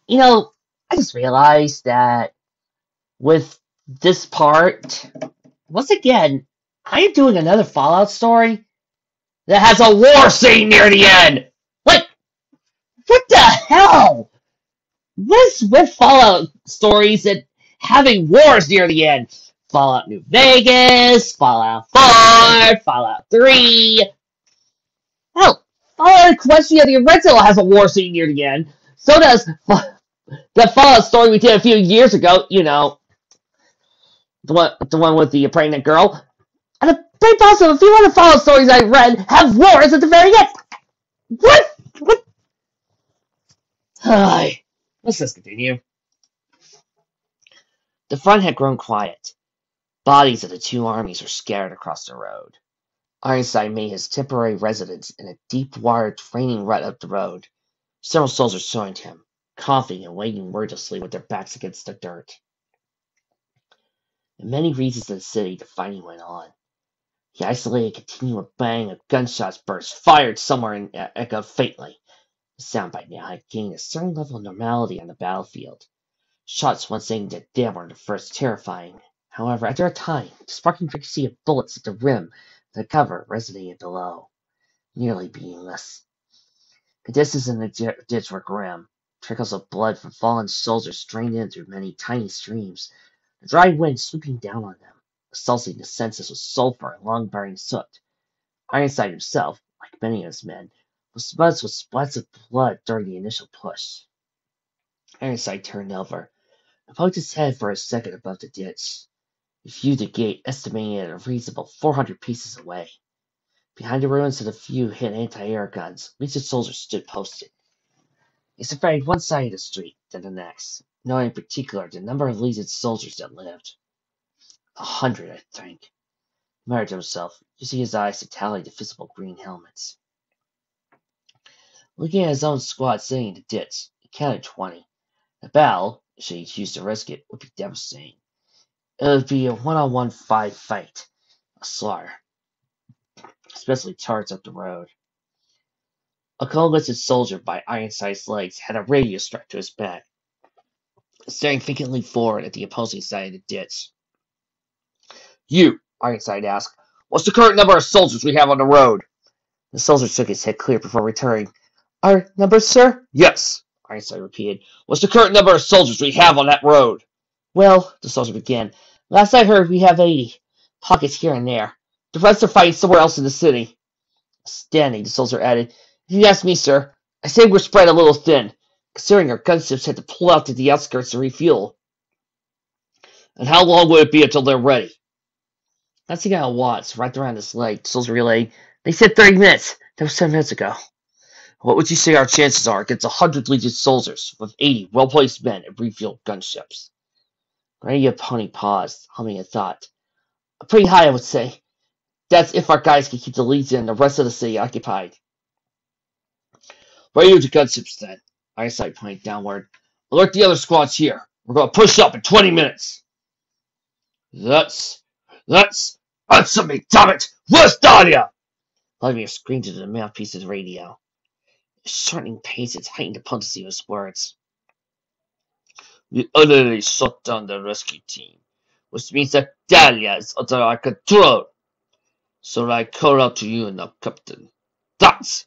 You know, I just realized that with this part, once again, I am doing another Fallout story that has a war scene near the end. Like, what the hell? What's with Fallout stories and having wars near the end? Fallout New Vegas, Fallout 4, Fallout 3. Hell, Fallout Equestria the original has a war scene near the end. So does the Fallout story we did a few years ago. You know, the one with the pregnant girl. And the very possible, a few other Fallout stories I read have wars at the very end. What? What? Hi. Let's just continue. The front had grown quiet. Bodies of the two armies were scattered across the road. Ironside made his temporary residence in a deep-wired training rut up the road. Several soldiers joined him, coughing and waiting wordlessly with their backs against the dirt. In many regions of the city, the fighting went on. The isolated continual bang of gunshots burst, fired somewhere and echoed faintly. The sound by now had gained a certain level of normality on the battlefield. Shots once aimed at them were at first terrifying. However, after a time, the sparking frequency of bullets at the rim of the cover resonated below, nearly meaningless. The distance in the ditch were grim. Trickles of blood from fallen soldiers strained in through many tiny streams, the dry wind sweeping down on them, assaulting the senses with sulfur and long-burning soot. Ironside himself, like many of his men, was smudged with splats of blood during the initial push. Ironside turned over and poked his head for a second above the ditch. He viewed the gate, estimating it a reasonable 400 paces away. Behind the ruins of the few hit anti-air guns, Legion's soldiers stood posted. They surveyed one side of the street, then the next, knowing in particular the number of Legion's soldiers that lived. 100, I think. He muttered to himself, using his eyes to tally the visible green helmets. Looking at his own squad sitting in the ditch, he counted 20. The battle, should he choose to risk it, would be devastating. It would be a one-on-one fight, a slaughter, especially charged up the road. A cold-listed soldier by Ironside's legs had a radio strapped to his back, staring vacantly forward at the opposing side of the ditch. You, Ironside asked, what's the current number of soldiers we have on the road? The soldier shook his head clear before returning. Our numbers, sir? Yes, Ironside repeated. What's the current number of soldiers we have on that road? Well, the soldier began, last I heard we have 80. Pockets here and there. The rest are fighting somewhere else in the city. Standing, the soldier added, if you ask me, sir, I say we're spread a little thin, considering our gunships had to pull out to the outskirts to refuel. And how long would it be until they're ready? Glancing at a watch wrapped around his leg, the soldier relayed, they said 30 minutes. That was 10 minutes ago. What would you say our chances are against 100 Legion soldiers with 80 well-placed men and refueled gunships? Granny Pony paused, humming a thought. Pretty high, I would say. That's if our guys can keep the Legion and the rest of the city occupied. Radio the gunships, then. Ironside pointed downward. Alert the other squads here. We're going to push up in 20 minutes. That's me, damn it! Where's Dahlia? Vladimir screamed into the mouthpiece of the radio. His shortening pace and heightened the potency of his words. We utterly shut down the rescue team, which means that Dahlia is under our control. So I call out to you now, Captain. That's!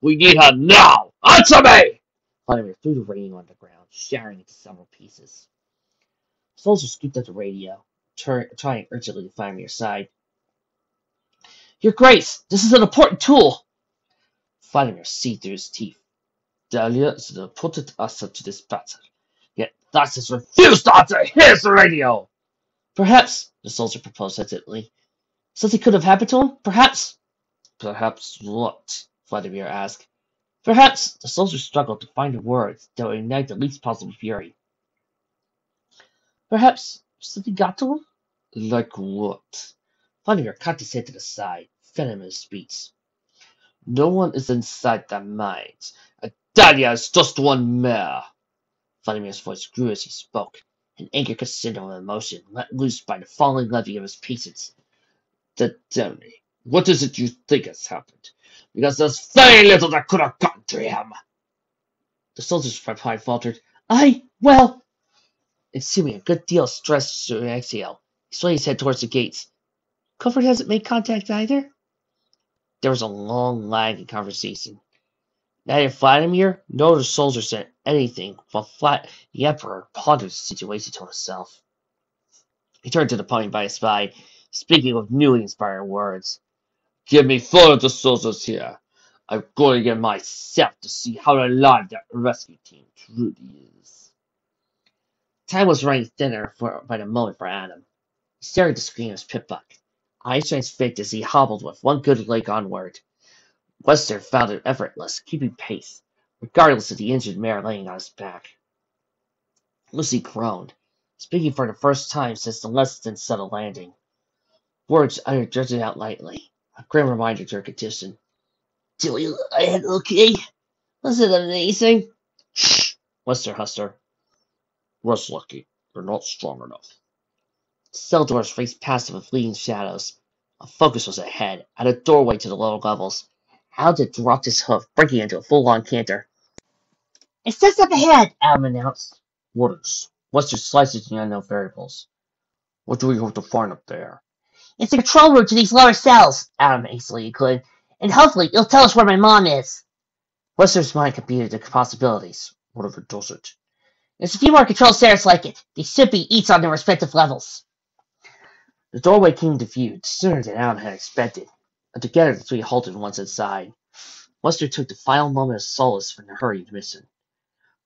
We need her now! Answer me! Vladimir threw the radio on the ground, shattering into several pieces. The soldier scooped up the radio, trying urgently to find Vladimir's side. Your Grace, this is an important tool! Vladimir seethed through his teeth. Dahlia is an important asset to this battle. Yet Thas has refused to answer his radio! Perhaps, the soldier proposed hesitantly. Something could have happened to him? Perhaps? Perhaps what? Vladimir asked. Perhaps, the soldier struggled to find the words that would ignite the least possible fury. Perhaps something got to him? Like what? Vladimir cocked his head to the side, fed him in his speech. No one is inside that mines. Dahlia is just one mare. Vladimir's voice grew as he spoke, an anger consistent of emotion let loose by the falling levy of his patience. Then tell me, what is it you think has happened? Because there's very little that could have gotten to him. The soldier's reply faltered. Well, assuming a good deal of stress to an exhale, he swayed his head towards the gates. Clifford hasn't made contact either? There was a long lag in conversation. Neither Vladimir nor the soldier said anything, while the Emperor pondered the situation to himself. He turned to the pony by his side, speaking with newly inspired words. Give me full of the soldiers here. I'm going in myself to see how alive that rescue team truly is. Time was running thinner by the moment for Adam. He stared at the screen of his pip-buck, eyes transfixed as he hobbled with one good leg onward. Wester found it effortless, keeping pace, regardless of the injured mare laying on his back. Lucy groaned, speaking for the first time since the less than subtle landing. Words uttered drifted out lightly, a grim reminder to her condition. "Do we land okay? Was it amazing?" "Shh," Wester husked her. "Rest lucky. You're not strong enough." Cell doors raced past them with fleeting shadows. A focus was ahead, at a doorway to the lower levels. Alden dropped his hoof, breaking into a full-on canter. "It's just up ahead," Adam announced. "What is?" Wester sliced into the unknown variables. "What do we hope to find up there?" "It's a control room to these lower cells," Adam hastily included, "and hopefully it'll tell us where my mom is." Wester's mind computed the possibilities. "What if it doesn't?" "There's a few more control centers like it. They should be each on their respective levels." The doorway came to view sooner than Adam had expected, and together the three halted once inside. Wester took the final moment of solace from the hurried mission.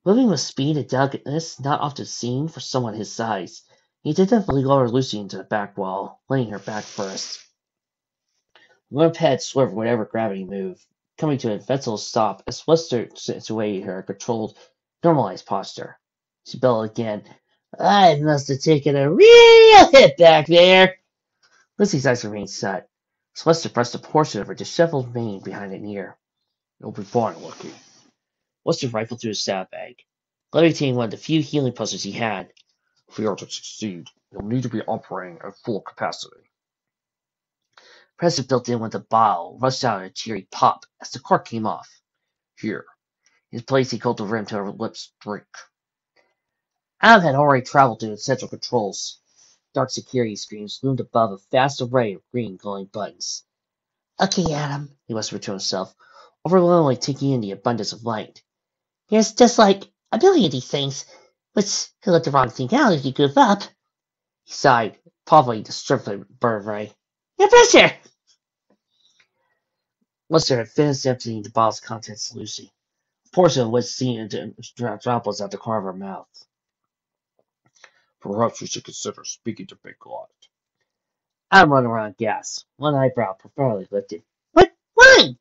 Moving with speed and delicateness not often seen for someone his size, he deftly lowered Lucy into the back wall, laying her back first. The limp head swerved whenever gravity moved, coming to an eventual stop as Wester situated her controlled, normalized posture. She bellowed again. "I must have taken a real hit back there." Lucy's eyes remained set. Wester pressed a portion of her disheveled mane behind an ear. "You'll be fine, Lucky." Wester rifled through his saddlebag, levitating one of the few healing potions he had. "If we are to succeed, you'll need to be operating at full capacity." President built in with a bottle rushed out in a cheery pop as the cork came off. "Here." His place he called the rim to her lips. "Drink." Adam had already traveled to the central controls. Dark security screens loomed above a vast array of green glowing buttons. "Okay, Adam," he whispered to himself, overwhelmingly taking in the abundance of light. "There's just like a billion of these things, which could let the wrong thing out if you goof up." He sighed, probably the stripling vertebrae. "No pressure!" Wester had finished emptying the bottle's contents to Lucy, a portion of which seemed into droplets at the corner of her mouth. "Perhaps we should consider speaking to Big God." Adam ran around gas, one eyebrow profoundly lifted. "What? Why?"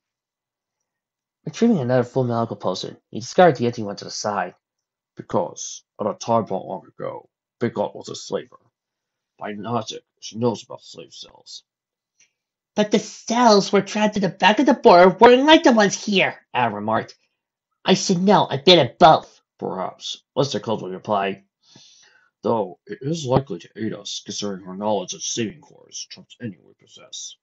Retrieving another full medical potion, he discarded the empty one to the side. "Because, at a time not long ago, Big God was a slaver. By logic, she knows about slave cells." "But the cells were trapped in the back of the board weren't like the ones here," Adam remarked. "I should know. I've been at both." "Perhaps," Lester coldly replied. "Though it is likely to aid us, considering her knowledge of saving cores trumps any we possess."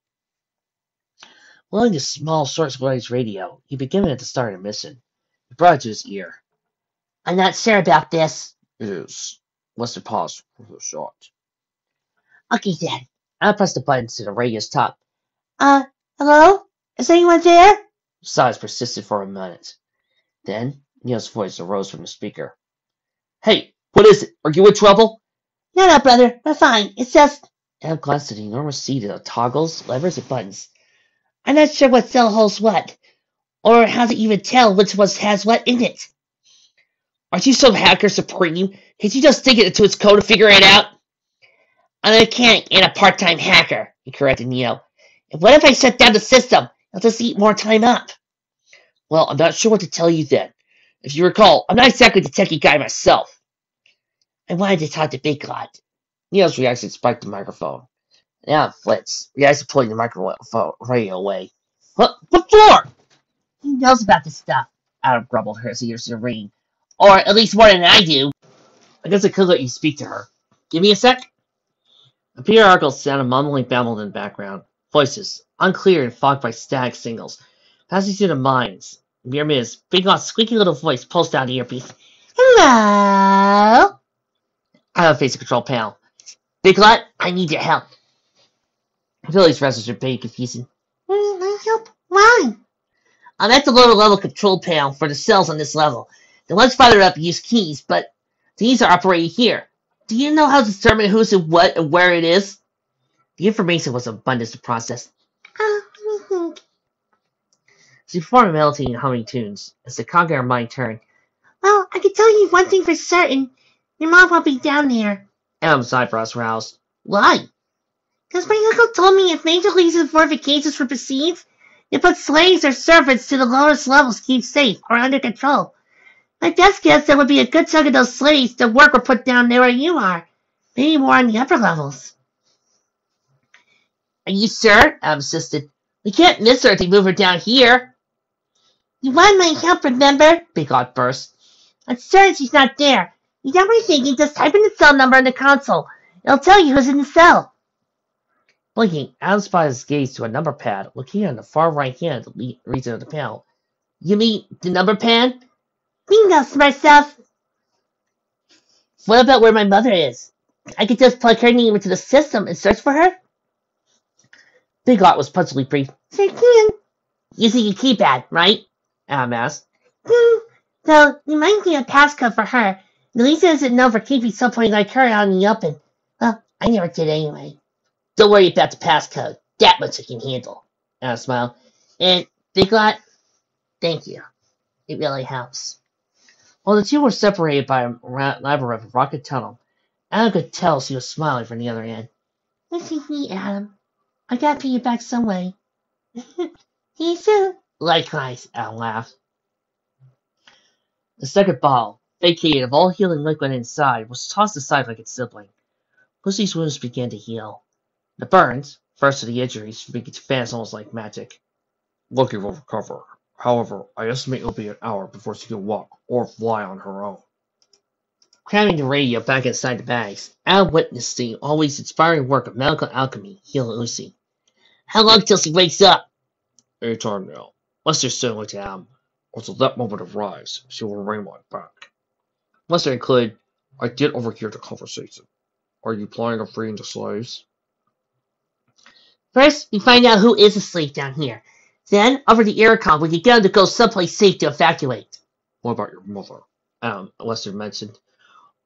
Blowing the small short-wave radio, he began at the start of the mission. He brought it to his ear. "I'm not sure about this." "It is." Lester paused for a shot. "Okay then." I pressed the button to the radio's top. Hello? Is anyone there?" Silence persisted for a minute. Then Neil's voice arose from the speaker. "Hey, what is it? Are you in trouble?" No, brother. We're fine. It's just..." Adam glanced at the enormous sea of toggles, levers, and buttons. "I'm not sure what cell holds what, or how to even tell which one has what in it." "Are you some hacker supreme? Can't you just dig it into its code to figure it out?" "I'm a mechanic and a part-time hacker," he corrected Neo. "And what if I shut down the system? It'll just eat more time up." "Well, I'm not sure what to tell you then. If you recall, I'm not exactly the techie guy myself." "I wanted to talk to Big God." Neo's reaction spiked the microphone. Now Flitz reacted to pulling the microphone radio away. What for?" "He knows about this stuff," Adam grumbled, his ears to the ring. "Or at least more than I do." "I guess I could let you speak to her. Give me a sec." A Peter Arkle sounded mumbling babbled in the background. Voices, unclear and fogged by static signals, passing through the mines. Mere minutes, Big Lot's squeaky little voice pulsed down the earpiece. Hello? I have a face control panel. Big Lot, I need your help. Billy's restless and very confusing. My help? Why? I'm at the lower level control panel for the cells on this level. The ones farther up use keys, but these are operated here. Do you know how to determine who's in what and where it is? The information was abundant to process. She performed melting and humming tunes as the cog in her mind turned. Well, I can tell you one thing for certain. Your mom won't be down there. Adam's eyebrows roused. Why? Because my uncle told me if major leagues and fortifications were besieged, they put slaves or servants to the lowest levels to keep safe or under control. My best guess there would be a good chunk of those slaves that work were put down there where you are. Maybe more on the upper levels. Are you sure? Adam insisted. We can't miss her if they move her down here. You want my help, remember? Big Lot burst. I'm certain she's not there. You got my thinking, just type in the cell number in the console. It'll tell you who's in the cell. Blinking, Adam spied his gaze to a number pad located on the far right hand of the region of the panel. You mean the number pad? Bingo, smart stuff. What about where my mother is? I could just plug her name into the system and search for her? Big Lot was puzzledly brief. Sure can. Using your keypad, right? Adam asked. So, you might need a passcode for her. Lisa doesn't know for keeping somebody like her out in the open. Well, I never did anyway. Don't worry about the passcode. That much I can handle. Adam smiled. And, Big Lot, thank you. It really helps. While the two were separated by a labyrinth of rocket tunnel, Adam could tell she was smiling from the other end. This is me, Adam. I gotta pay you back some way. See you soon. Likewise, Adam laughed. The second bottle, vacated of all healing liquid inside, was tossed aside like its sibling. Pussy's wounds began to heal. The burns, first of the injuries, began to fast almost like magic. Lucky will recover. However, I estimate it'll be an hour before she can walk or fly on her own. Cramming the radio back inside the bags, Adam witnessed the always inspiring work of medical alchemy heal Lucy. How long till she wakes up? Any time now. Lester stood looked at Adam. Until that moment arrives, she will remain my back. Lester included, I did overhear the conversation. Are you planning on freeing the slaves? First, we find out who is asleep down here. Then, over the aircom, we can get them to go someplace safe to evacuate. What about your mother? Lester mentioned.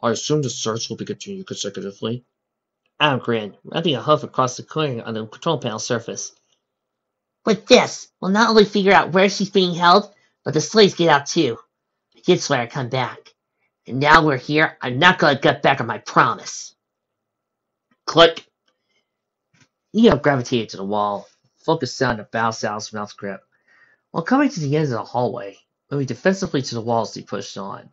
I assume the search will be continued consecutively. Adam grinned, wrapping a hoof across the clearing on the control panel surface. With this, we'll not only figure out where she's being held, but the slaves get out too. I did swear I'd come back. And now we're here, I'm not going to get back on my promise. Click. Neo gravitated to the wall, focused on the bow Sal's mouth grip. While coming to the end of the hallway, moving defensively to the walls he pushed on,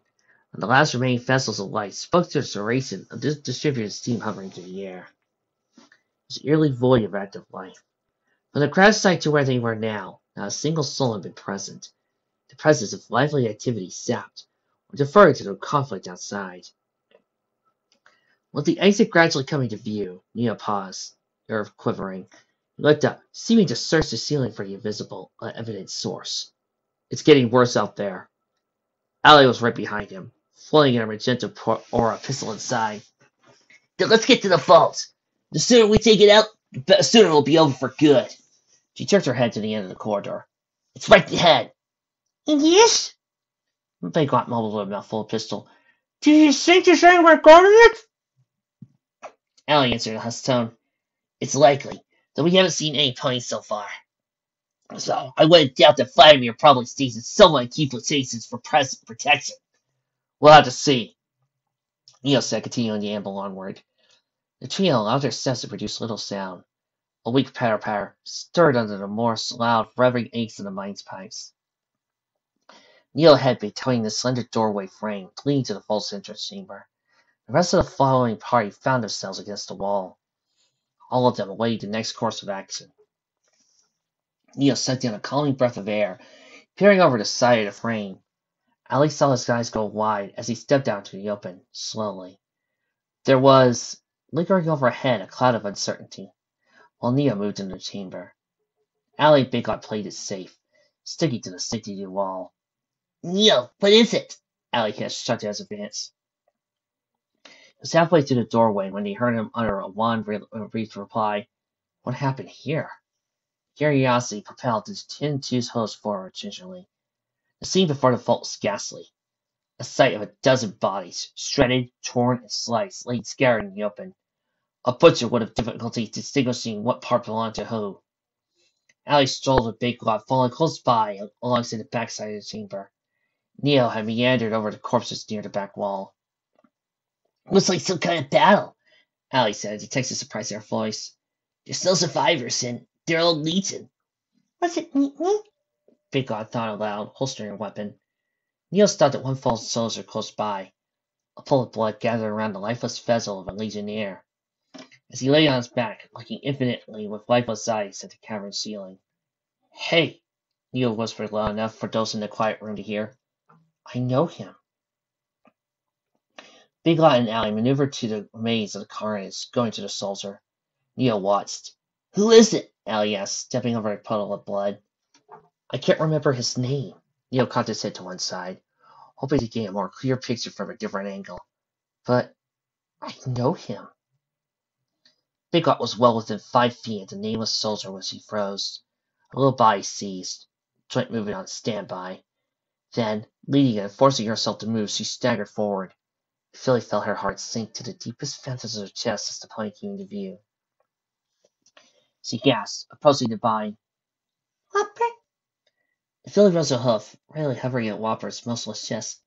and the last remaining vessels of light spoke to the duration of this distributed steam hovering through the air. It was eerily void of active life. From the crash site to where they were now, not a single soul had been present. The presence of lively activity sapped, or deferred to the conflict outside. With the exit gradually coming to view, Neo paused, nerve quivering. He looked up, seeming to search the ceiling for the invisible, unevident source. It's getting worse out there. Allie was right behind him, flinging a magenta aura pistol inside. Then let's get to the vault. The sooner we take it out, the sooner it'll be over for good. She turned her head to the end of the corridor. It's right ahead. Yes? Big Lot mumbled with a mouthful of pistol. Do you think you're saying we're going to it? Allie answered in a hushed tone. It's likely, though we haven't seen any ponies so far. So, I wouldn't doubt that Vladimir probably stations someone in key places for present protection. We'll have to see. Neo said, continuing to amble onward. The trio allowed their steps to produce little sound. A weak patter-patter stirred under the more loud, revving aches in the mine's pipes. Neo had between the slender doorway frame leading to the vault's entrance chamber. The rest of the following party found themselves against the wall, all of them awaiting the next course of action. Neo sucked in a calming breath of air, peering over the side of the frame. Allie saw his eyes go wide as he stepped out into the open, slowly. There was, lingering overhead, a cloud of uncertainty, while Neo moved into the chamber. Allie and Big Lot played it safe, sticking to the sanctity of the wall. Neil, what is it? Allie shut his advance. He was halfway through the doorway when he heard him utter a wan, brief reply. What happened here? Curiosity propelled his tin-toothed host forward gingerly. The scene before the vault was ghastly. A sight of a dozen bodies, shredded, torn, and sliced, laid scattered in the open. A butcher would have difficulty distinguishing what part belonged to who. Allie strolled a big lot, following close by alongside the backside of the chamber. Neil had meandered over the corpses near the back wall. Looks like some kind of battle, Allie said, a detective surprised at her voice. There's no survivors, and they're all eaten. Was it me? Big God thought aloud, holstering her weapon. Neil stopped at one fallen soldier close by. A pool of blood gathered around the lifeless vessel of a legionnaire. As he lay on his back, looking infinitely with lifeless eyes at the cavern ceiling. Hey, Neil whispered loud enough for those in the quiet room to hear. I know him. Big Lot and Allie maneuvered to the remains of the carnage, going to the soldier. Neil watched. Who is it? Allie asked, stepping over a puddle of blood. I can't remember his name. Neil cocked his head to one side, hoping to gain a more clear picture from a different angle. But I know him. Big Lot was well within 5 feet of the nameless soldier as he froze. A little body seized, joint moving on standby. Then, leading and forcing herself to move, she staggered forward. Philly felt her heart sink to the deepest fountains of her chest as the pony came into view. She gasped, approaching the body. Whopper? Philly rose a hoof, rarely hovering at Whopper's motionless chest.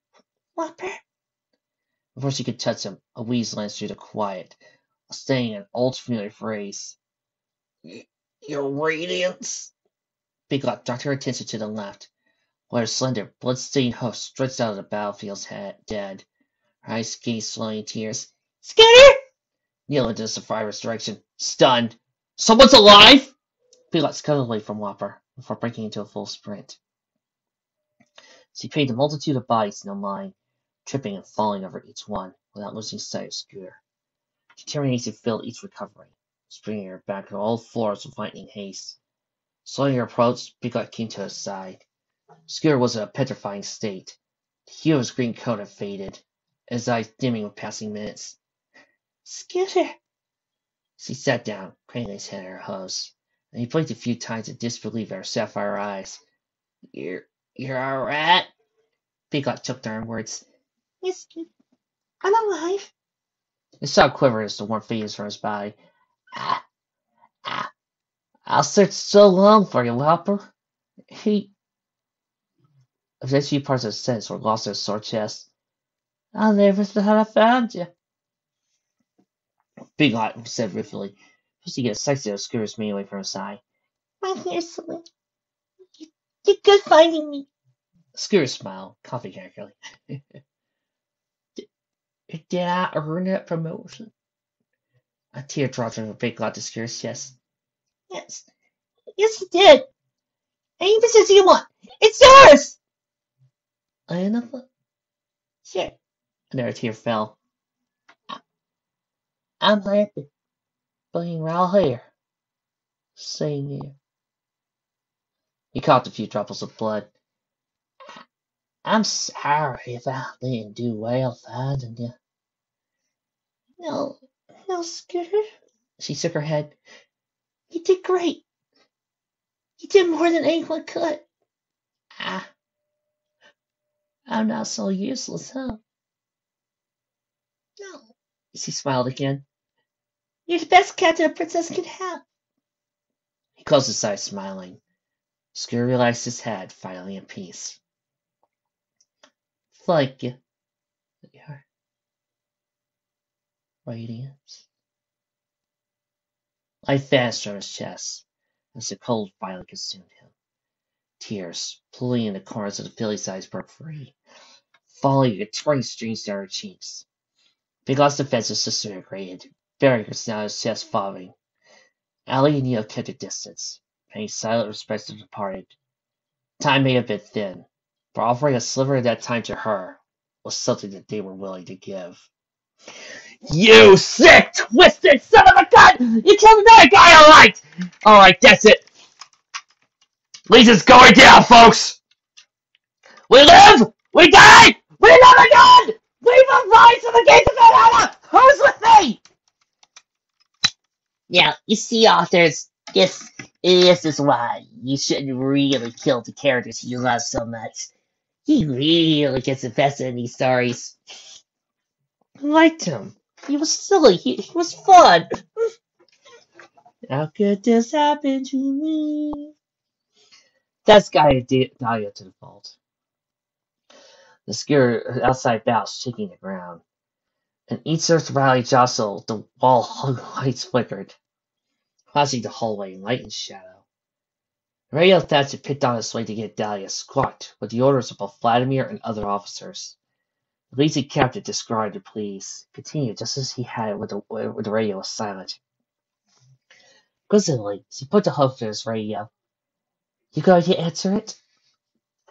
Whopper? Before she could touch him, a wheeze landed through the quiet, saying an old familiar phrase. Your radiance? Big Lot directed her attention to the left, where her slender, blood-stained hoof stretched out of the battlefield's dead. Her eyes gazed slowly in tears. Scooter! Neil into the survivor's direction, stunned. Someone's alive! Big Lot scuttled away from Whopper before breaking into a full sprint. She paid the multitude of bodies no mind, tripping and falling over each one without losing sight of Scooter. Determination filled each recovery, springing her back to all floors with lightning haste. Slowing her approach, Big Lot came to his side. Scooter was in a petrifying state. The hue of his green coat had faded, his eyes dimming with passing minutes. Scooter! She sat down, craning his head at her hose, and he blinked a few times in disbelief at her sapphire eyes. You're all right? Big Lot choked on her words. Yes, Scooter. I'm alive. His shot quivered as the warmth faded from his body. I'll search so long for you, Whopper. If those few parts of his sentence were lost in his sore chest. I never thought I found you. Big Lot said ruefully, just to get a sight of Scooter's me away from his side. My hair's silly. You're good finding me. Scooter smiled, coughing carefully. Did I earn that promotion? A tear dropped from Big Lot to Scooter's chest. Yes, you did. Any position you want. It's yours! Another? Sure. Another tear fell. I'm happy being right here. Seeing you. He coughed a few drops of blood. I'm sorry if I didn't do well finding you. No, Scooter. She shook her head. You did great. You did more than anyone could. I'm not so useless, huh? No. She smiled again. You're the best captain a princess could have. He closed his eyes, smiling. Scooter relaxed his head, finally in peace. Thank you. Your radiance. Life vanished from his chest as the cold finally consumed him. Tears, pulling in the corners of the filly's eyes, broke free, falling in torrent streams down her cheeks. Big Lot's defenses disintegrated, burying her snout in his chest, falling. Allie and Neil kept a distance, paying silent respect to the departed. Time may have been thin, but offering a sliver of that time to her was something that they were willing to give. You sick, twisted son of a gun! You killed another guy, alright, that's it. Legion's going down, folks! We live! We die! We live again! We will rise to the gates of Valhalla! Who's with me? Yeah, you see, authors, this is why you shouldn't really kill the characters you love so much. He really gets invested in these stories. I liked him. He was silly. He was fun. How could this happen to me? That's guided Dahlia to the vault. The skier outside bows, shaking the ground. And each earth rally jostled, the wall lights flickered, crossing the hallway in light and shadow. Radio Thatcher picked on his way to get Dahlia, squawked with the orders of both Vladimir and other officers. The lazy captain described the please, continued just as he had with the radio was silent. Presently, he put the hook to his radio. You going to answer it?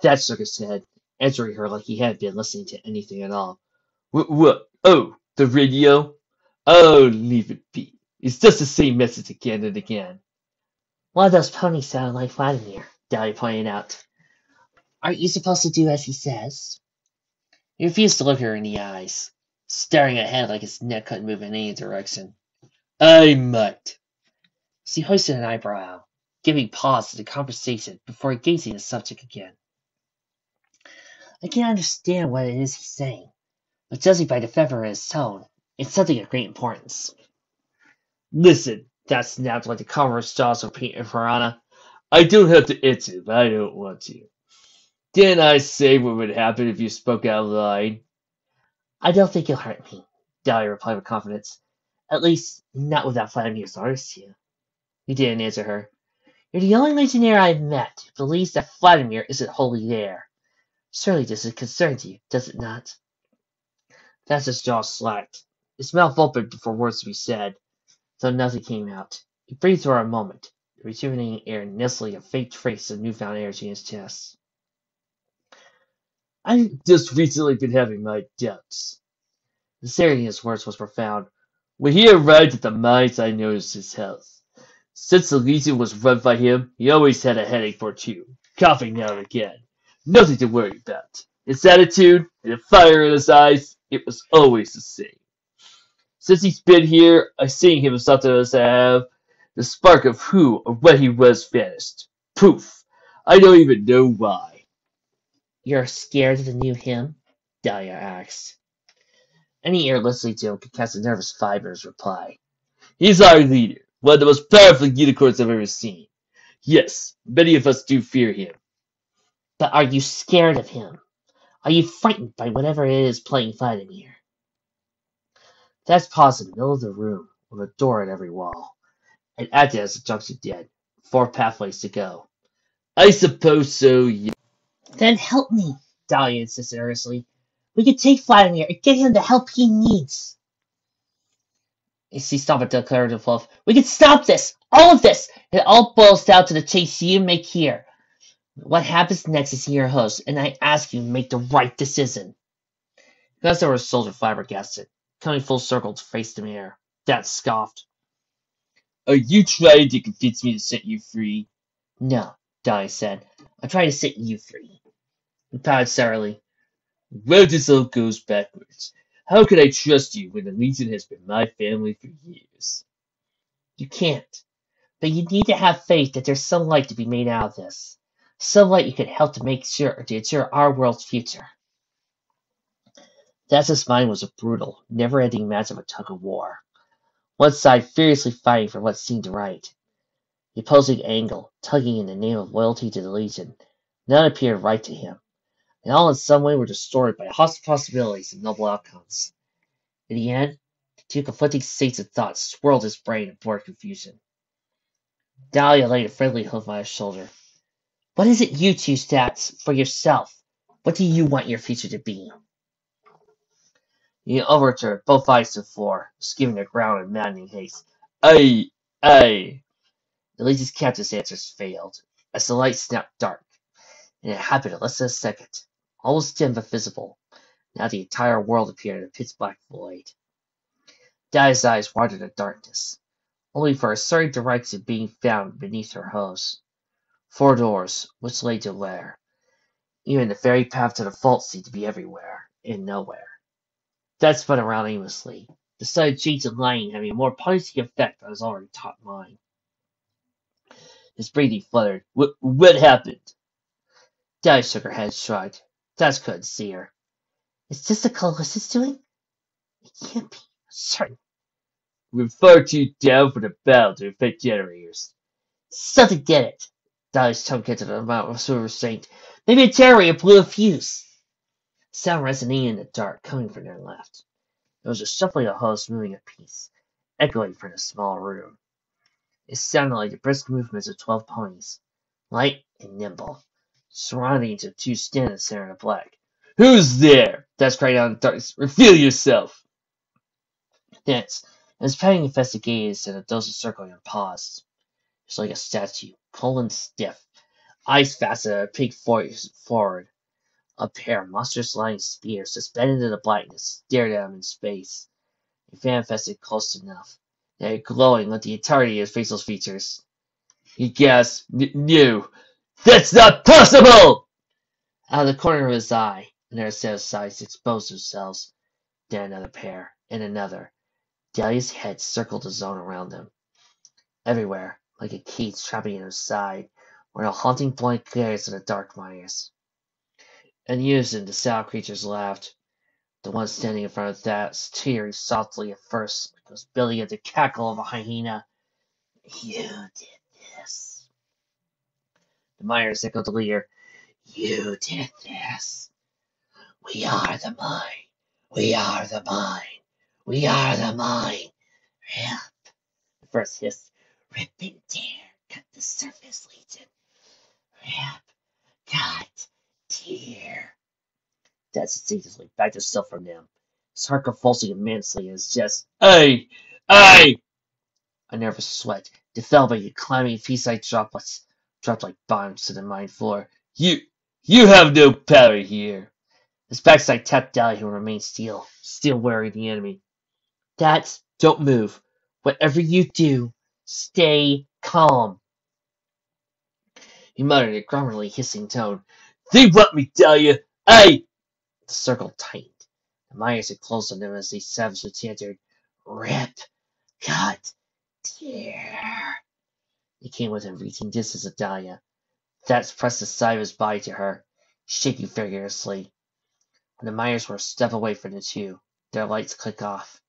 Thatch shook his head, answering her like he hadn't been listening to anything at all. What? Oh, the radio? Oh, leave it be. It's just the same message again and again. One of those ponies sounded like Vladimir, Dahlia pointed out. Aren't you supposed to do as he says? He refused to look her in the eyes, staring ahead like his neck couldn't move in any direction. I might. She hoisted an eyebrow, giving pause to the conversation before engaging the subject again. I can't understand what it is he's saying, but judging by the fervor in his tone, it's something of great importance. Listen, that snapped like the commerce jaws of Pete and Piranha. I don't have to answer if I don't want to. Didn't I say what would happen if you spoke out of line? I don't think you'll hurt me, Dahlia replied with confidence. At least, not without Vladimir's orders to you. He didn't answer her. You're the only legionnaire I've met who believes that Vladimir isn't wholly there. Surely this concerns you, does it not? Thatcher's jaw slacked. His mouth opened for words to be said, though nothing came out. He breathed for a moment, the rejuvenating air nestling a faint trace of newfound energy in his chest. I've just recently been having my doubts. The sincerity in his words was profound. When he arrived at the mines, I noticed his health. Since the Legion was run by him, he always had a headache or two, coughing now and again. Nothing to worry about. His attitude and the fire in his eyes, it was always the same. Since he's been here, I've seen him something as I have. The spark of who or what he was vanished. Poof! I don't even know why. You're scared of the new him? Dahlia asked. Any ear listening to him could catch a nervous fiber in his reply. He's our leader, one of the most powerful unicorns I've ever seen. Yes, many of us do fear him. But are you scared of him? Are you frightened by whatever it is playing Vladimir? That's paused in the middle of the room, with a door at every wall. It acted as a junction did. 4 pathways to go. I suppose so, yes. Then help me, Dahlia insisted earnestly. We can take Vladimir and get him the help he needs. She stopped at declarative fluff. We can stop this! All of this! It all boils down to the choice you make here. What happens next is your host, and I ask you to make the right decision. Because there was soldier flabbergasted, coming full circle to face the mayor. That scoffed. Are you trying to convince me to set you free? No, Dahlia said. I'm trying to set you free. He pouted sourly. Well, this all goes backwards. How can I trust you when the Legion has been my family for years? You can't. But you need to have faith that there's some light to be made out of this. Some light you can help to ensure our world's future. Thatcher's mind was a brutal, never-ending match of a tug-of-war. One side furiously fighting for what seemed right. The opposing angle, tugging in the name of loyalty to the Legion. None appeared right to him, and all in some way were distorted by hostile possibilities and noble outcomes. In the end, the 2 conflicting states of thought swirled his brain in bored confusion. Dahlia laid a friendly hoof on his shoulder. What is it you choose, Stats, for yourself? What do you want your future to be? He overturned, both eyes to the floor, skimming the ground in maddening haste. I. The Legion's captain's answers failed, as the light snapped dark, and it happened in less than a second. All was dim but visible. Now the entire world appeared in a pitch-black void. Dahlia's eyes wandered in darkness, only for a certain direction being found beneath her hose. 4 doors, which led to where? Even the very path to the vault seemed to be everywhere and nowhere. Dad spun around aimlessly, the sudden change in lighting having a more punishing effect on his already taut mind. His breathing fluttered. What happened? Dad shook her head and shrugged. Dad couldn't see her. Is this the Colossus doing? It can't be. Certain. We're far too down for the battle to affect generators. Something did it. Dolly's tongue kept the amount of sort of restraint. Maybe a generator blew a fuse. Sound resonated in the dark, coming from their left. There was a shuffling of hooves moving a piece, echoing from the small room. It sounded like the brisk movements of 12 ponies, light and nimble, surrounding the two standing in the center of the black. Who's there? That's cried out in the darkness. Reveal yourself! Thence, as Penny investigated and a dozen circling and paused. It's like a statue, cold and stiff, eyes fastened at a peak forward. A pair of monstrous lying spears suspended in the blackness stared at him in space. It manifested close enough, yet glowing with the entirety of his facial features. He gasped, No! That's not possible! Out of the corner of his eye, another set of sides exposed themselves. Then another pair, and another. Dahlia's head circled the zone around them. Everywhere, like a cage trapping in her side, were the haunting blank glares of the dark miners. In unison, the sallow creatures laughed. The one standing in front of that tearing softly at first, like it was building at the cackle of a hyena. You did this. The miners echoed the leader. You did this. We are the mine. We are the mine. We are the mine. Rip. The first hissed. Rip and tear. Cut the surface, Legion. Rip. Cut. Tear. That's instinctively backed himself from them. His heart convulsing immensely in his chest. Aye! Aye! A nervous sweat, developing and climbing feast-like droplets, dropped like bombs to the mine floor. You have no power here. His backside tapped Dahlia, who remained still wary of the enemy. Don't move. Whatever you do, stay calm. He muttered in a grumblingly hissing tone. They want me, Dahlia! Aye! The circle tightened. The miners had closed on them as they savagely chanted, Rip! Cut! Tear! He came within reaching distance of Dahlia. That pressed the side of his body to her, shaking vigorously. When the miners were a step away from the two, their lights clicked off.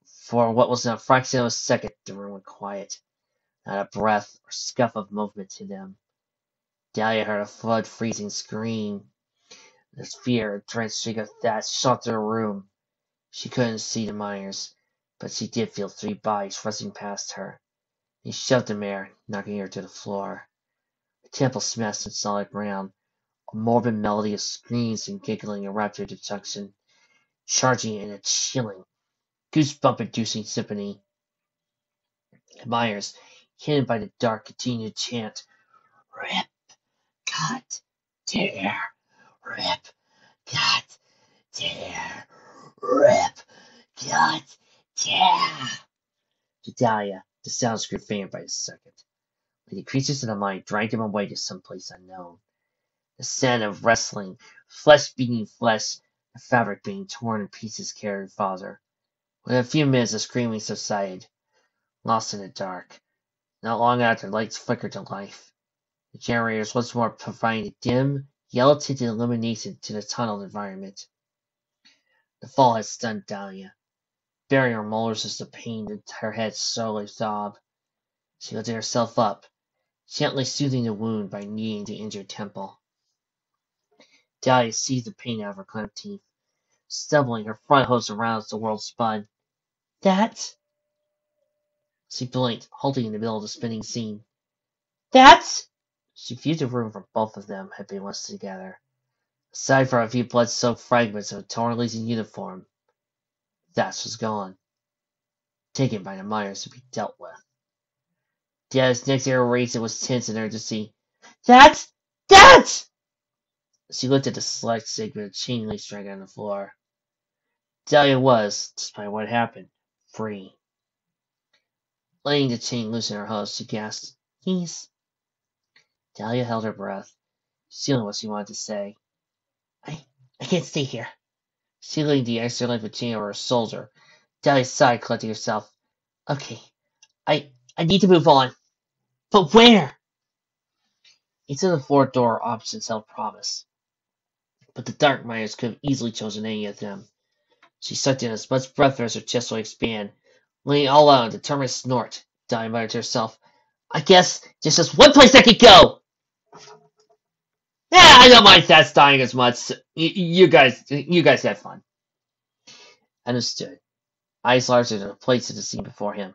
For what was a fraction of a second, the room went quiet. Not a breath or scuff of movement to them. Dahlia heard a flood-freezing scream. The fear drenched shriek of that shot through the room. She couldn't see the miners, but she did feel three bodies rushing past her. He shoved the mare, knocking her to the floor. The temple smashed in solid ground. A morbid melody of screams and giggling erupted the junction, charging in a chilling, goosebump-inducing symphony. The miners, hidden by the dark, continued to chant, Rip, cut, tear, rip, cut, tear, rip, cut, tear. To Dahlia, the sounds grew fainter by the second. Like the creatures in the mine dragged him away to some place unknown. The sound of wrestling, flesh beating flesh, the fabric being torn in pieces carried farther. Within a few minutes the screaming subsided, lost in the dark. Not long after, lights flickered to life. The generators once more providing a dim, yellow-tinted illumination to the tunneled environment. The fall had stunned Dahlia. Burying her molars as the pain in her head slowly throbbed. She lifted herself up, gently soothing the wound by kneading the injured temple. Dahlia seized the pain out of her clenched teeth, stumbling her front hooves around as the world spun. That? She blinked, halting in the middle of the spinning scene. That? She viewed the room where both of them had been once together. Aside from a few blood-soaked fragments of a torn Legion uniform, that was gone, taken by the miners to be dealt with. Dahlia's next air raised and was tense in urgency. That! She looked at the select segment of chain link strung on the floor. Dahlia was, despite what happened, free. Letting the chain loose in her hooves, she gasped, He's. Dahlia held her breath. sealing what she wanted to say. I can't stay here. Sealing the extra length between her shoulder. Dahlia sighed, collecting herself. Okay, I need to move on. But where? Into the fourth door opposite Self Promise. But the Dark Miners could have easily chosen any of them. She sucked in as much breath as her chest would expand, letting all out a determined snort. Dahlia muttered to herself, I guess there's just one place I could go! Yeah, I don't mind that's dying as much. You guys have fun. Understood. Eyes larger than the plates of the scene before him.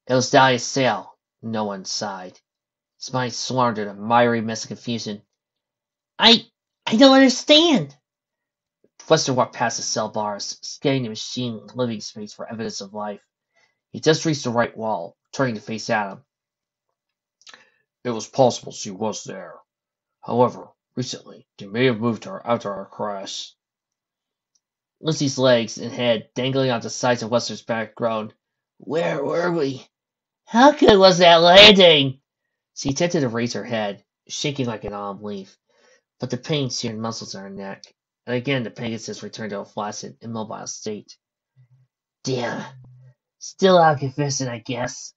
It was Dahlia's sail. No one sighed. His mind swarmed in a miry mess of confusion. I don't understand. Wester walked past the cell bars, scanning the machine living space for evidence of life. He just reached the right wall, turning to face Adam. It was possible she was there. However, recently, they may have moved her after our crash. Lucy's legs and head dangling on the sides of Wester's back groaned. Where were we? How good was that landing? She attempted to raise her head, shaking like an autumn leaf, but the pain seared muscles in her neck, and again the Pegasus returned to a flaccid, immobile state. Damn. Still out confessing, I guess.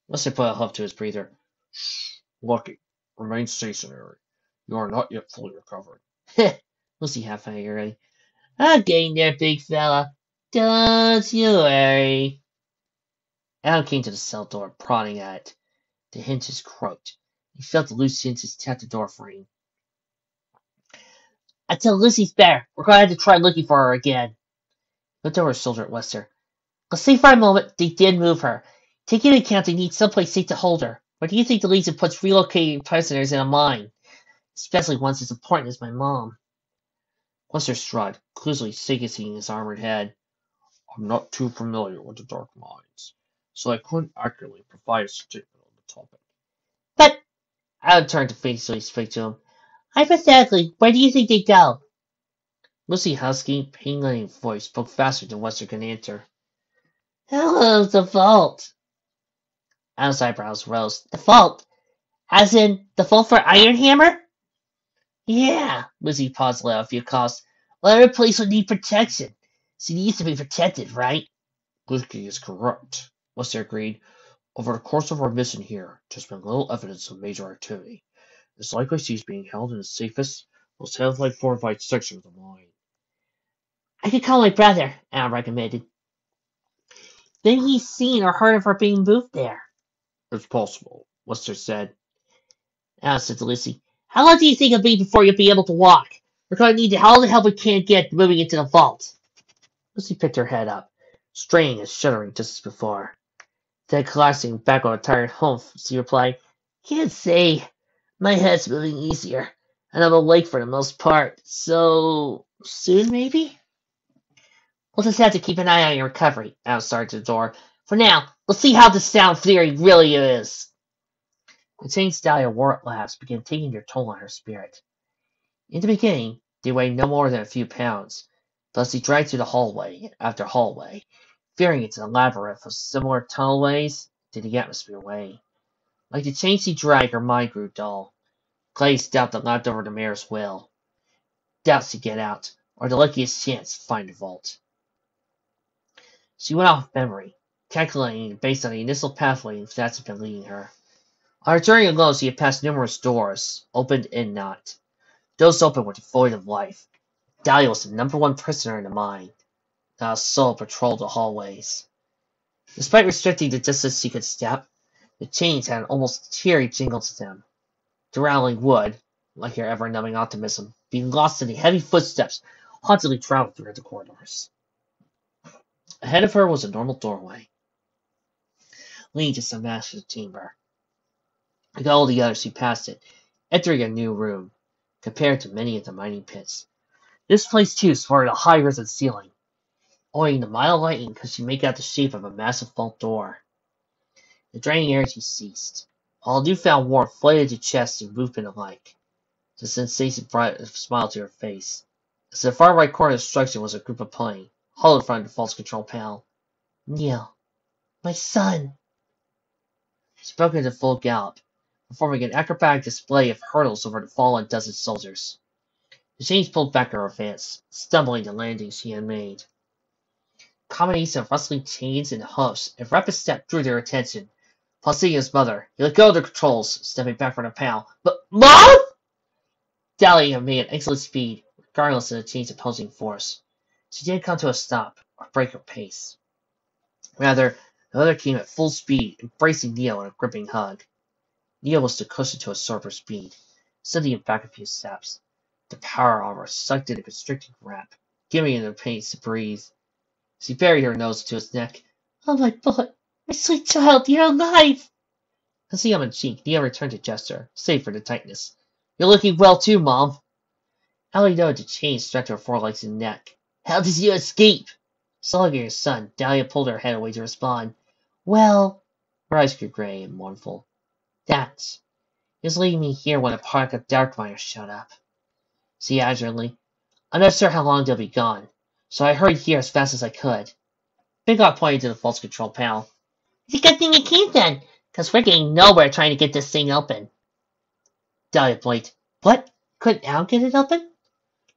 Wester put a hoof to his breather. Shh. Lucky. Remain stationary. You are not yet fully recovered. Heh. Lucy half angrily. I'm getting there, big fella. Don't you worry. Adam came to the cell door, prodding at it. The hinges croaked. He felt the loose hinges tap the door frame. Until Lucy's better, we're going to have to try looking for her again. He looked over his shoulder at Wester. Let's say for a moment they did move her. Take into account they need someplace safe to hold her. Where do you think the Legion puts relocating prisoners in a mine? Especially ones as important as my mom. Wester shrugged, clumsily shaking his armored head. I'm not too familiar with the Dark Mines, so I couldn't accurately provide a statement on the topic. But Adam turned to facially speak to him. Hypothetically, where do you think they go? Lucy's husky, pain-letting voice spoke faster than Wester could answer. Hello, the vault. Adam's eyebrows rose. The vault? As in, the vault for Ironhammer? Yeah, Lucy paused to let out a few coughs. Well, every place would need protection. She needs to be protected, right? Lucy is correct, Wester agreed. Over the course of our mission here, there's been little evidence of major activity. It's likely she's being held in the safest, most heavily fortified section of the mine. I could call my brother, Adam recommended. Then he's seen or heard of her being moved there. It's possible, Wester said. Adam said to Lucy, how long do you think it'll be before you'll be able to walk? We're going to need all the help we can get moving into the vault. Lucy picked her head up, straining and shuddering just as before. Then collapsing back on a tired humph, she replied, Can't say. My head's moving easier, and I'm awake for the most part, so soon maybe? We'll just have to keep an eye on your recovery, Adam started to the door. For now, let's see how this sound theory really is. The change Dahlia wore at last began taking their toll on her spirit. In the beginning, they weighed no more than a few pounds, thus he dragged through the hallway after hallway, fearing it's a labyrinth of similar tunnelways did the atmosphere weigh. Like the chains he dragged, her mind grew dull. Glazed doubt that lapped over the mayor's will. Doubts to get out, or the luckiest chance to find the vault. She went off memory, calculating based on the initial pathway that's been leading her. On her journey alone, she had passed numerous doors, opened and not. Those open were devoid of life. Dahlia was the number one prisoner in the mine. Not a soul patrolled the hallways. Despite restricting the distance she could step, the chains had an almost teary jingle to them. The rattling would, like her ever-numbing optimism, be lost in the heavy footsteps hauntingly traveled through the corridors. Ahead of her was a normal doorway, leading to some massive chamber. Like all the others, she passed it, entering a new room, compared to many of the mining pits. This place, too, sported a high-risen ceiling, owing to mild lighting could she make out the shape of a massive vault door. The draining energy ceased. All newfound warmth flooded to chest and movement alike. The sensation brought a smile to her face. As the far right corner of the structure was a group of playing, huddled in front of the vault's control panel. Neil, my son. She broke into full gallop, performing an acrobatic display of hurdles over the fallen dozen soldiers. The chains pulled back her advance, stumbling the landing she had made. Combination of rustling chains and hoofs, a rapid step drew their attention. Upon seeing his mother, he let go of the controls, stepping back from the panel. But Mom! Dally had made excellent speed, regardless of the chain's opposing force. She didn't come to a stop or break her pace. Rather, the mother came at full speed, embracing Neo in a gripping hug. Neo was the cushion to absorb her speed, sending him back a few steps. The power armor sucked in a constricting wrap, giving him the pace to breathe. She buried her nose into his neck. Oh, my boy, my sweet child, you're alive! Kissing him on the cheek, Neo returned to gesture, save for the tightness. You're looking well too, Mom. Allie noted the chain strapped to her forelegs and neck. How did you escape? Slowing at her son, Dahlia pulled her head away to respond. Well, her eyes grew gray and mournful. That. He was leaving me here when a pack of dark miners showed up. She added gently, I'm not sure how long they'll be gone, so I hurried here as fast as I could. Big Op pointed to the false control panel. It's a good thing you came then, because we're getting nowhere trying to get this thing open. Dahlia blinked. What? Couldn't Al get it open?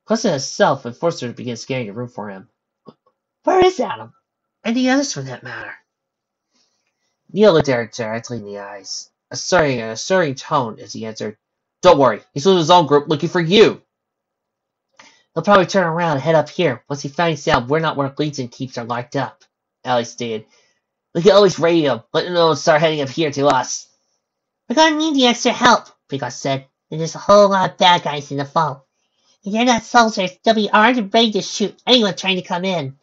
Questioned herself and forced her to begin scanning the room for him. Where is Adam? And the others, for that matter. Neil looked at her directly in the eyes, asserting an assuring tone as he answered, Don't worry, he's with his own group looking for you. He'll probably turn around and head up here once he finds out we're not where Legion keeps her locked up, Allie stated. We can always radio him, let him know and start heading up here to us. We're gonna need the extra help, Picard said. There's a whole lot of bad guys in the vault. If they're not soldiers, they'll be armed and ready to shoot anyone trying to come in.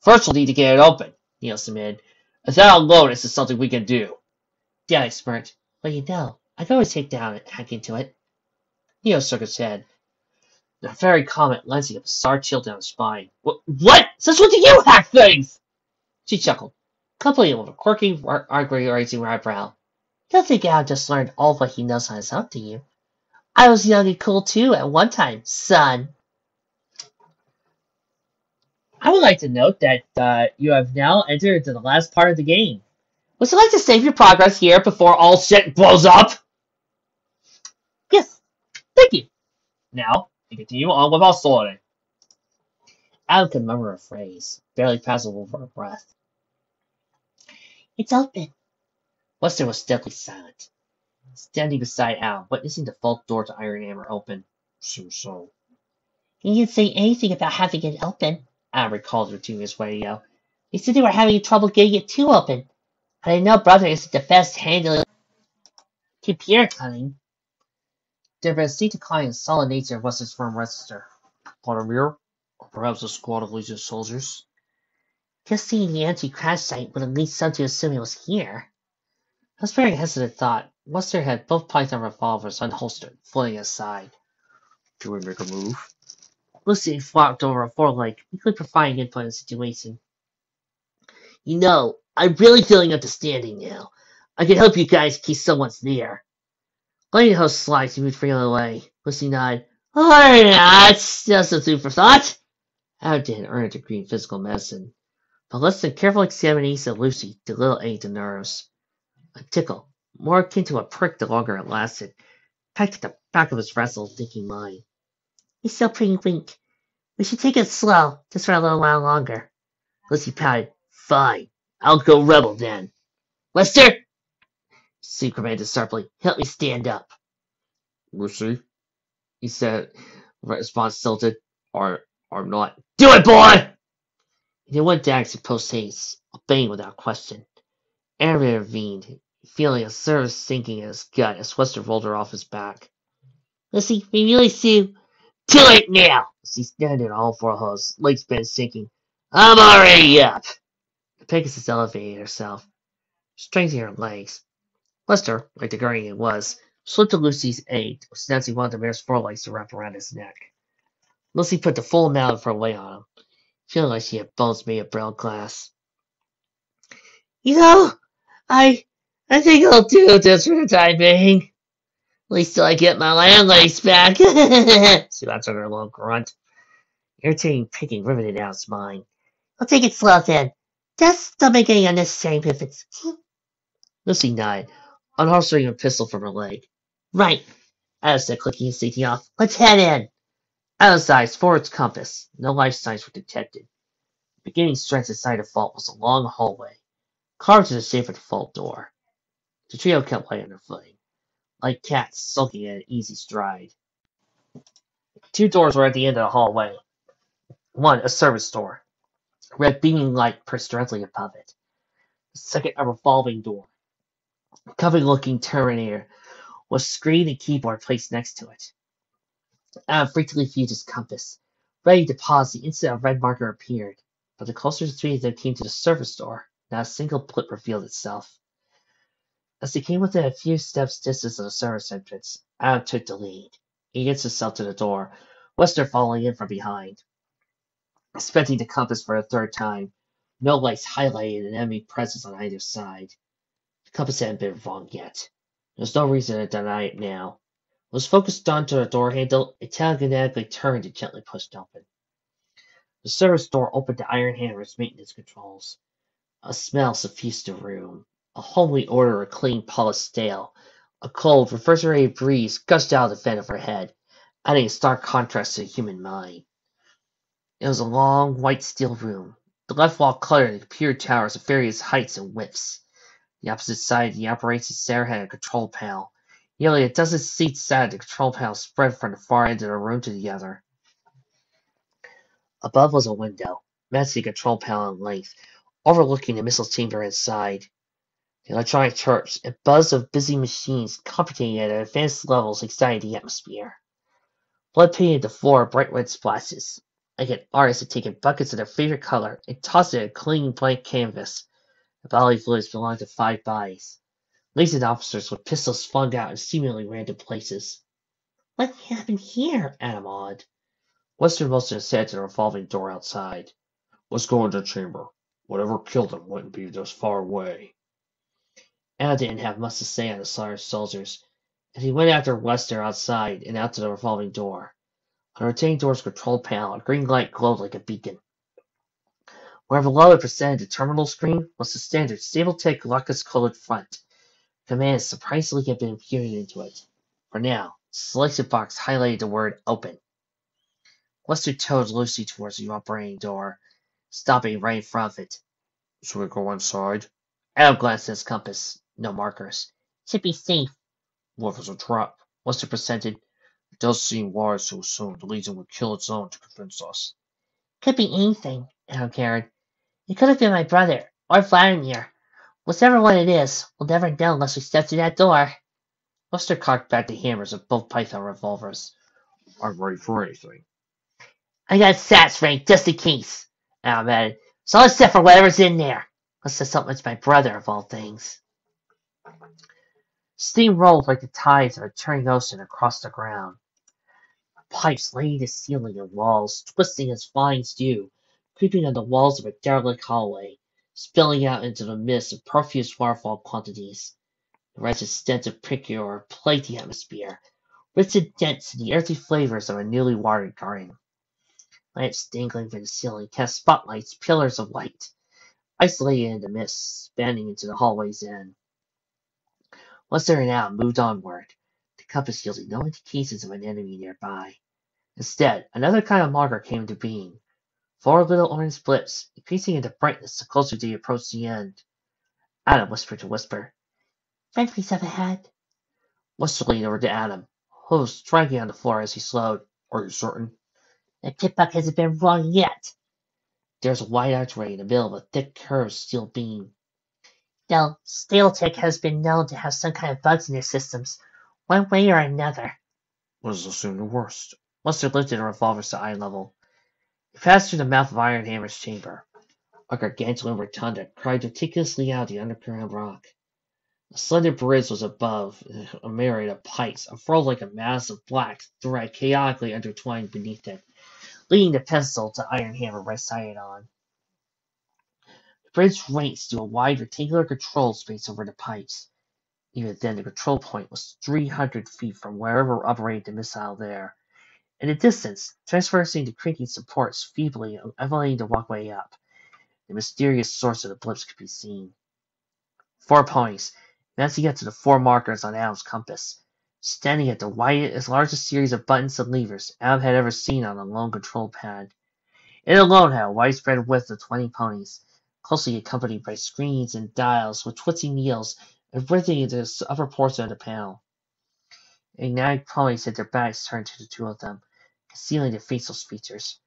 First we'll need to get it open, Neil submitted. If that alone isn't something we can do. Daddy smirked. Well, you know, I can always take down and hack into it. Neo shook his head. The very comment lancing a bizarre chill down his spine. What? Since when do you hack things? She chuckled, accompanying with a quirky, raising her eyebrow. Don't think Al just learned all of what he knows on his own, do you? I was young and cool too at one time, son. I would like to note that you have now entered into the last part of the game. Would you like to save your progress here before all shit blows up? Yes, thank you. Now, to continue on with our sorting. Adam could murmur a phrase, barely passable for a breath. It's open. Wester was deadly silent, standing beside Al, witnessing the vault door to Iron Hammer open. So. He didn't say anything about having it open, Al recalled returning his radio. He said they were having trouble getting it too open. And I know Brother isn't the best handling computer cunning. There had been a steep decline in the solid nature of Wester's firm register. Vladimir, or perhaps a squad of Legion soldiers. Just seeing the empty crash site would at least some to assume he was here. I was very hesitant thought. Wester had both Python revolvers unholstered, floating aside. Can we make a move? Lucy flopped over a foreleg, weakly providing input in the situation. You know, I'm really feeling understanding now. I can help you guys in case someone's there. Letting the host slide, she moved freely away. Lucy nodded. Alright, that's just a food for thought. Adam didn't earn a degree in physical medicine, but less than careful examination of Lucy did little aid to nerves. A tickle, more akin to a prick the longer it lasted, pecked at the back of his restless, thinking mind. He's still pretty weak. We should take it slow, just for a little while longer. Lucy pouted. Fine. I'll go rebel then. Lester! Sue commanded sharply. Help me stand up. Lucy, he said, response stilted. I'm not. Do it, boy! He went down to post haste, obeying without question. Aaron intervened, feeling a service sinking in his gut as Wester rolled her off his back. Lucy, we really Sue. Do it now! She standing on all four hooves, legs bent sinking. I'm already up! The Pegasus elevated herself, strengthening her legs. Lester, like the guardian it was, slipped to Lucy's aid, snatching one of the mare's forelegs to wrap around his neck. Lucy put the full amount of her weight on him, feeling like she had bones made of brown glass. You know, I think I'll do this for the time being. At least till I get my land legs back. She answered her low grunt. Irritating picking riveted out his mind. I'll take it slow then. Just don't make any unnecessary movements. Lucy nodded, unholstering a pistol from her leg. Right, Adam said, clicking his safety off. Let's head in. Adam's eyes forward compass. No life signs were detected. The beginning stretch inside the vault was a long hallway, carved in the shape of the vault door. The trio kept light on their footing, like cats sulking at an easy stride. Two doors were at the end of the hallway. One, a service door, red beaming light perched directly above it. The second, a revolving door, comfy-looking Terminator, with screen and keyboard placed next to it. Adam frequently viewed his compass, ready to pause the instant a red marker appeared, but the closer the three of them came to the service door, not a single blip revealed itself. As they came within a few steps distance of the service entrance, Adam took the lead. He gets himself to the door, Wester following in from behind. Inspecting the compass for a third time, no lights highlighted an enemy presence on either side. The compass hadn't been wrong yet. There was no reason to deny it now. It was focused onto the door handle, it telekinetically turned and gently pushed open. The service door opened to Iron Hammer's maintenance controls. A smell suffused the room. A homely odor of clean polished steel. A cold, refrigerated breeze gushed out of the vent of her head, adding a stark contrast to the human mind. It was a long, white steel room, the left wall cluttered with computer towers of various heights and widths. The opposite side of the operations center had a control panel. Nearly a dozen seats sat at the control panel spread from the far end of the room to the other. Above was a window, matching the control panel in length, overlooking the missile chamber inside. The electronic chirps and buzz of busy machines computing at advanced levels excited the atmosphere. Blood painted the floor bright red splashes, like an artist had taken buckets of their favorite color and tossed it at a clean blank canvas. The bodily fluids belonged to 5 bodies. Lazy officers with pistols flung out in seemingly random places. What happened here? Adam awed. Western motioned his head to the revolving door outside. Let's go into the chamber. Whatever killed them wouldn't be this far away. Adam didn't have much to say on the slaughtered soldiers, and he went after Wester outside and out to the revolving door. On the retaining door's control panel, a green light glowed like a beacon. Where below it presented the terminal screen was the standard Stable-Tech lacquer-colored font. Commands surprisingly had been imputed into it. For now, the selection box highlighted the word open. Wester towed Lucy towards the operating door, stopping right in front of it. Should we go inside? Adam glanced at his compass. No markers. Should be safe. What if it's a trap? Wester presented. It does seem wise to assume the Legion would kill its own to convince us. Could be anything, Adam carried. It could have been my brother, or Vladimir. Whichever one it is, we'll never know unless we step through that door. Wester cocked back the hammers of both Python revolvers. I'm ready for anything. I got sats rank just in case, Adam added. So let's set for whatever's in there. Unless there's something to my brother, of all things. Steam rolled like the tides of a turning ocean across the ground. Pipes laid the ceiling and walls, twisting as vines do, creeping on the walls of a derelict hallway, spilling out into the mist in profuse waterfall quantities. The wretched stench of picor plagued the atmosphere, rich and dense in the earthy flavors of a newly watered garden. Lamps dangling from the ceiling cast spotlights, pillars of light, isolated in the mist, spanning into the hallway's end. Wester and Al moved onward, the compass yielding no indications of an enemy nearby. Instead, another kind of marker came into being. 4 little orange blips, increasing into brightness the closer they approached the end. Adam whispered to Whisper. Friendlies up ahead. Wester leaned over to Adam, hooves striking on the floor as he slowed. Are you certain? The tip-buck hasn't been wrong yet. There's a wide archway in the middle of a thick curved steel beam. Now, Steel-Tech has been known to have some kind of bugs in their systems, one way or another. Let's assume the worst. Wester lifted a revolver to eye level. He passed through the mouth of Iron Hammer's chamber. A gargantuan rotunda cried meticulously out of the underground rock. A slender bridge was above, a myriad of pipes, unfurled like a mass of black thread chaotically intertwined beneath it, leading the pedestal to Iron Hammer rested on. The bridge raced to a wide rectangular control space over the pipes. Even then, the control point was 300 feet from wherever operated the missile there. In the distance, traversing the creaking supports feebly and elevating the walkway up, the mysterious source of the blips could be seen. 4 points, and as he got to the 4 markers on Adam's compass, standing at the widest, largest series of buttons and levers Adam had ever seen on a lone control pad. It alone had a widespread width of 20 ponies, closely accompanied by screens and dials with twisting needles and everything into the upper portion of the panel. Enigmatic ponies had their backs turned to the two of them, concealing their facial features.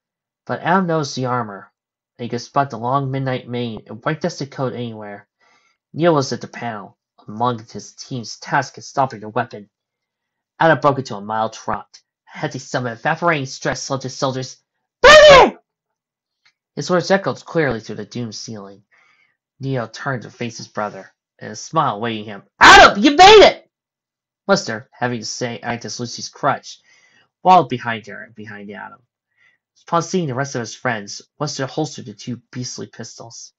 But Adam noticed the armor, and he could spot the long midnight mane and white dusted coat anywhere. Neil was at the panel, among his team's task in stopping the weapon. Adam broke into a mild trot. A hefty sum of evaporating stress slowed his soldiers. Brother! His words echoed clearly through the doomed ceiling. Neo turned to face his brother, and a smile awaiting him. Adam, you made it! Lester, having to act as Lucy's crutch, wallowed behind her and behind Adam. Upon seeing the rest of his friends, Lester holstered the two beastly pistols.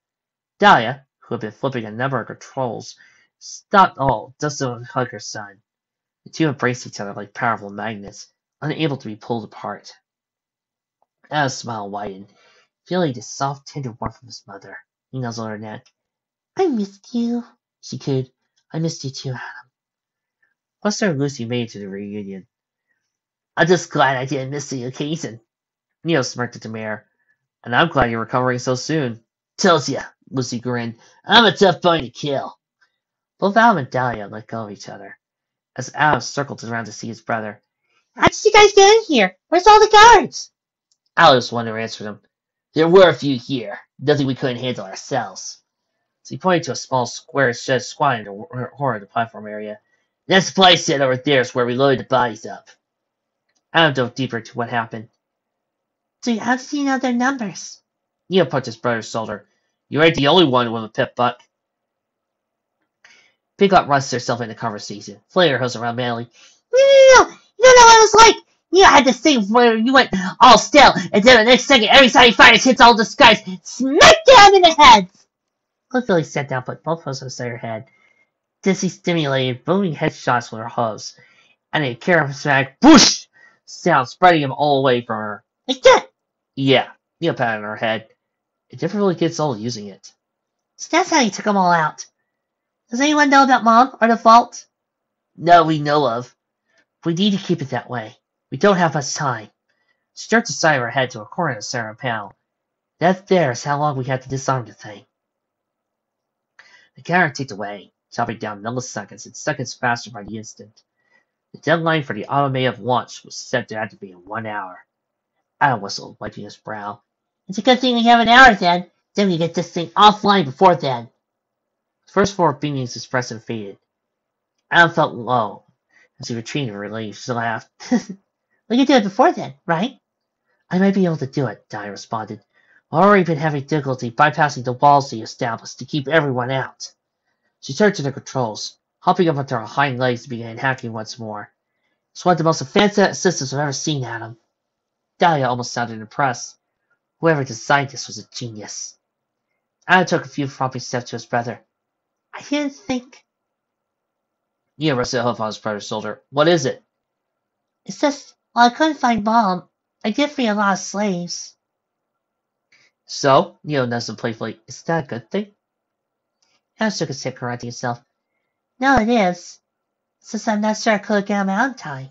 Dahlia, who had been flipping a number of controls, stopped all just to hug her son. The two embraced each other like powerful magnets, unable to be pulled apart. Adam's smile widened, feeling the soft, tender warmth of his mother. He nuzzled her neck. I missed you, she cooed. I missed you too, Adam. Lester and Lucy made it to the reunion. I'm just glad I didn't miss the occasion. Neo smirked at the mayor. And I'm glad you're recovering so soon. Tells ya, Lucy grinned. I'm a tough pony to kill. Both Adam and Dahlia let go of each other, as Adam circled around to see his brother. How did you guys get in here? Where's all the guards? Alice one who answered him. There were a few here. Nothing we couldn't handle ourselves. So he pointed to a small square shed squatting in the corner of the platform area. That supply shed over there is where we loaded the bodies up. Adam dove deeper into what happened. So how did you know their numbers? Neo punched his brother's shoulder. You ain't the only one with a pip buck. Piglet rushed herself into conversation, flailing her hose around madly. No! You don't know what it was like! You had this thing where you went all still, and then the next second, every time he fires, hits all the skies, smack down in the heads! Quickly sat down, put both hoses beside her head. Dizzy stimulated, booming headshots with her hose, and a charismatic whoosh sound spreading him all away from her. Like that! Yeah, Neil patted her head. It never really gets old using it. So that's how you took them all out. Does anyone know about Mom or the vault? No, we know of. We need to keep it that way. We don't have much time. She jerked the side of her head to a corner of the center panel. That there is how long we have to disarm the thing. The counter ticked away, chopping down milliseconds and seconds faster by the instant. The deadline for the automated launch was set to have to be in 1 hour. Adam whistled, wiping his brow. It's a good thing we have an hour then. Then we get this thing offline before then. The first 4 beamings expressed and faded. Adam felt low as he retreated in relief. She laughed. We can do it before then, right? I might be able to do it, Dahlia responded. I've already been having difficulty bypassing the walls he established to keep everyone out. She turned to the controls, hopping up onto her hind legs and began hacking once more. It's one of the most advanced systems I've ever seen, Adam. Dahlia almost sounded impressed. Whoever designed this was a genius. Adam took a few floppy steps to his brother. I didn't think... Neo rested a hoof on his brother's shoulder. What is it? It's just, well, I couldn't find Mom. I did free a lot of slaves. So? Neo nuzzled playfully. Is that a good thing? Adam shook his head, correcting himself. No, it is. Since I'm not sure I could get them out in time.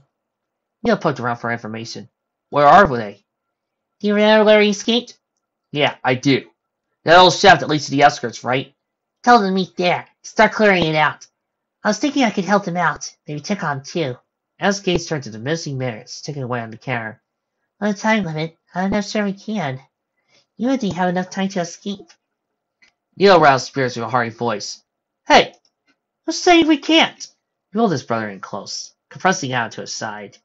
Neo poked around for information. Where are they? Do you remember where he escaped? Yeah, I do. That old shaft that leads to the outskirts, right? Tell them to meet there. Start clearing it out. I was thinking I could help them out. Maybe take on too. As gaze turned to the missing minutes ticking away on the counter. On a time limit, I'm not sure we can. You wouldn't have enough time to escape. Neo roused spirits with a hearty voice. Hey, who's saying we can't? He pulled his brother in close, compressing out to his side.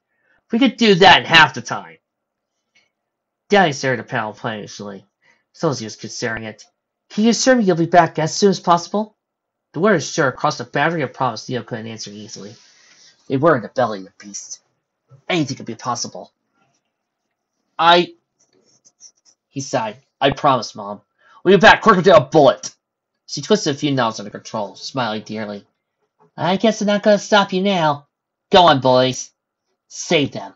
We could do that in half the time. Daddy stared at the panel planishly, so as he was considering it. Can you assure me you'll be back as soon as possible? The word sure crossed a boundary of promise Neo couldn't answer easily. They were in the belly of the beast. Anything could be possible. He sighed. I promise, Mom. We'll be back quicker than a bullet. She twisted a few knobs on the control, smiling dearly. I guess I'm not going to stop you now. Go on, boys. Save them.